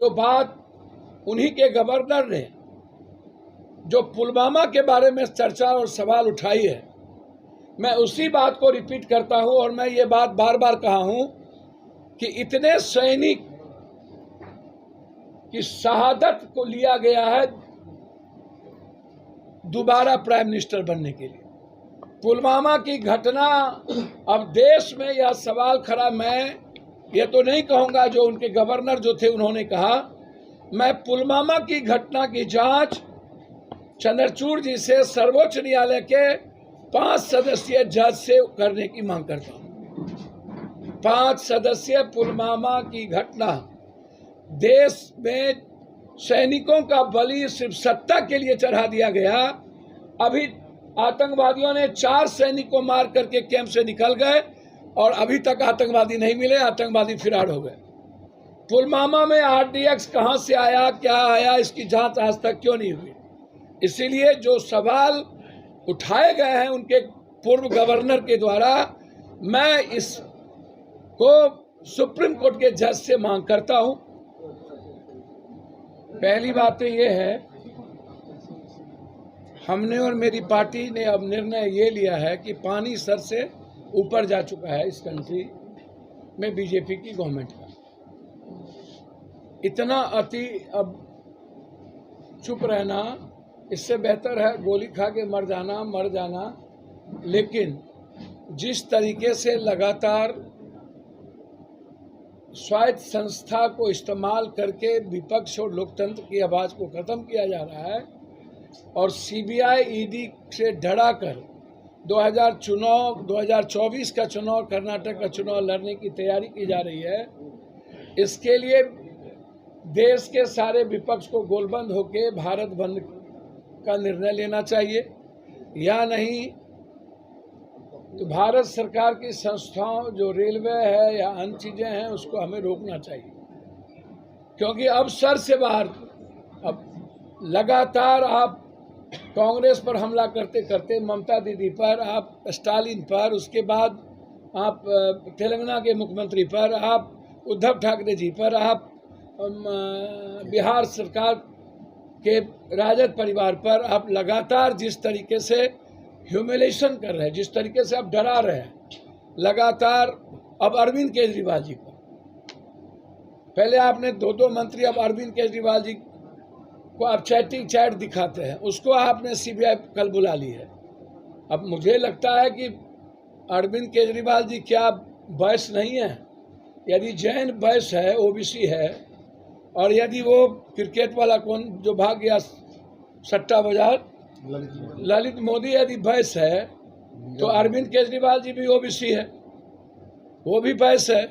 जो बात उन्हीं के गवर्नर ने जो पुलवामा के बारे में चर्चा और सवाल उठाई है, मैं उसी बात को रिपीट करता हूं। और मैं ये बात बार बार कहा हूं कि इतने सैनिक की शहादत को लिया गया है दोबारा प्राइम मिनिस्टर बनने के लिए। पुलवामा की घटना अब देश में यह सवाल खड़ा, मैं ये तो नहीं कहूँगा जो उनके गवर्नर जो थे उन्होंने कहा, मैं पुलवामा की घटना की जांच चंद्रचूड़ जी से सर्वोच्च न्यायालय के 5 सदस्यीय जज से करने की मांग करता हूँ। 5 सदस्यीय पुलवामा की घटना, देश में सैनिकों का बलि सिर्फ सत्ता के लिए चढ़ा दिया गया। अभी आतंकवादियों ने 4 सैनिक को मार करके कैंप से निकल गए और अभी तक आतंकवादी नहीं मिले, आतंकवादी फरार हो गए। पुलवामा में आरडीएक्स कहां से आया, क्या आया, इसकी जांच आज तक क्यों नहीं हुई? इसीलिए जो सवाल उठाए गए हैं उनके पूर्व गवर्नर के द्वारा, मैं इसको सुप्रीम कोर्ट के जज से मांग करता हूं। पहली बात तो ये है, हमने और मेरी पार्टी ने अब निर्णय ये लिया है कि पानी सर से ऊपर जा चुका है इस कंट्री में बीजेपी की गवर्नमेंट का। इतना अति अब चुप रहना, इससे बेहतर है गोली खा के मर जाना। लेकिन जिस तरीके से लगातार स्वायत्त संस्था को इस्तेमाल करके विपक्ष और लोकतंत्र की आवाज़ को ख़त्म किया जा रहा है और सीबीआई ईडी से डरा कर 2024 का चुनाव, कर्नाटक का चुनाव लड़ने की तैयारी की जा रही है, इसके लिए देश के सारे विपक्ष को गोलबंद होकर भारत बंद का निर्णय लेना चाहिए, या नहीं तो भारत सरकार की संस्थाओं जो रेलवे है या अन्य चीज़ें हैं उसको हमें रोकना चाहिए। क्योंकि अब सर से बाहर, अब लगातार आप कांग्रेस पर हमला करते करते ममता दीदी पर, आप स्टालिन पर, उसके बाद आप तेलंगाना के मुख्यमंत्री पर, आप उद्धव ठाकरे जी पर, आप बिहार सरकार के राजद परिवार पर आप लगातार जिस तरीके से ह्यूमिलेशन कर रहे हैं, जिस तरीके से आप डरा रहे हैं लगातार। अब अरविंद केजरीवाल जी को, पहले आपने 2 मंत्री, अब अरविंद केजरीवाल जी को आप चैट दिखाते हैं, उसको आपने सीबीआई कल बुला ली है। अब मुझे लगता है कि अरविंद केजरीवाल जी क्या वैश्य नहीं है? यदि जैन वैश्य है, ओबीसी है, और यदि वो क्रिकेट वाला कौन जो भाग गया सट्टा बाजार, ललित मोदी यदि वैश्य है, तो अरविंद केजरीवाल जी भी ओबीसी है, वो भी वैश्य है।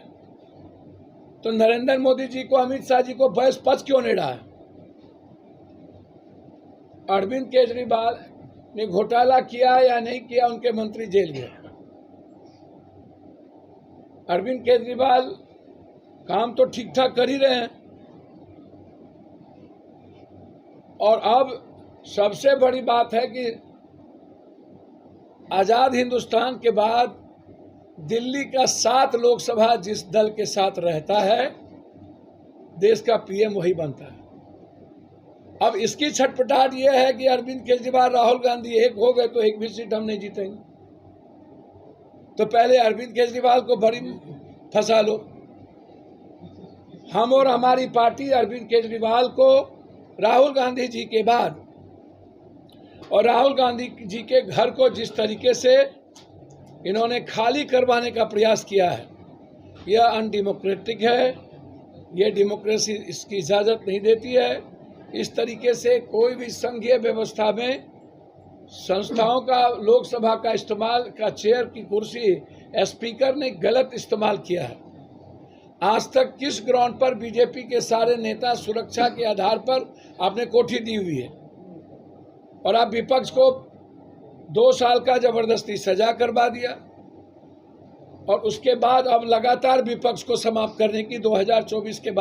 तो नरेंद्र मोदी जी को, अमित शाह जी को वैश्य पद क्यों नहीं रहा है? अरविंद केजरीवाल ने घोटाला किया या नहीं किया, उनके मंत्री जेल गए। अरविंद केजरीवाल काम तो ठीक ठाक कर ही रहे हैं। और अब सबसे बड़ी बात है कि आज़ाद हिंदुस्तान के बाद दिल्ली का 7 लोकसभा जिस दल के साथ रहता है, देश का पीएम वही बनता है। अब इसकी छटपटाहट ये है कि अरविंद केजरीवाल, राहुल गांधी एक हो गए तो एक भी सीट हम नहीं जीतेंगे। तो पहले अरविंद केजरीवाल को बड़ी फंसा लो। हम और हमारी पार्टी अरविंद केजरीवाल को राहुल गांधी जी के बाद, और राहुल गांधी जी के घर को जिस तरीके से इन्होंने खाली करवाने का प्रयास किया है, यह अनडेमोक्रेटिक है, यह डेमोक्रेसी इसकी इजाज़त नहीं देती है। इस तरीके से कोई भी संघीय व्यवस्था में संस्थाओं का, लोकसभा का इस्तेमाल का, चेयर की कुर्सी स्पीकर ने गलत इस्तेमाल किया है। आज तक किस ग्राउंड पर बीजेपी के सारे नेता सुरक्षा के आधार पर आपने कोठी दी हुई है, और आप विपक्ष को 2 साल का जबरदस्ती सजा करवा दिया, और उसके बाद अब लगातार विपक्ष को समाप्त करने की 2024 के बाद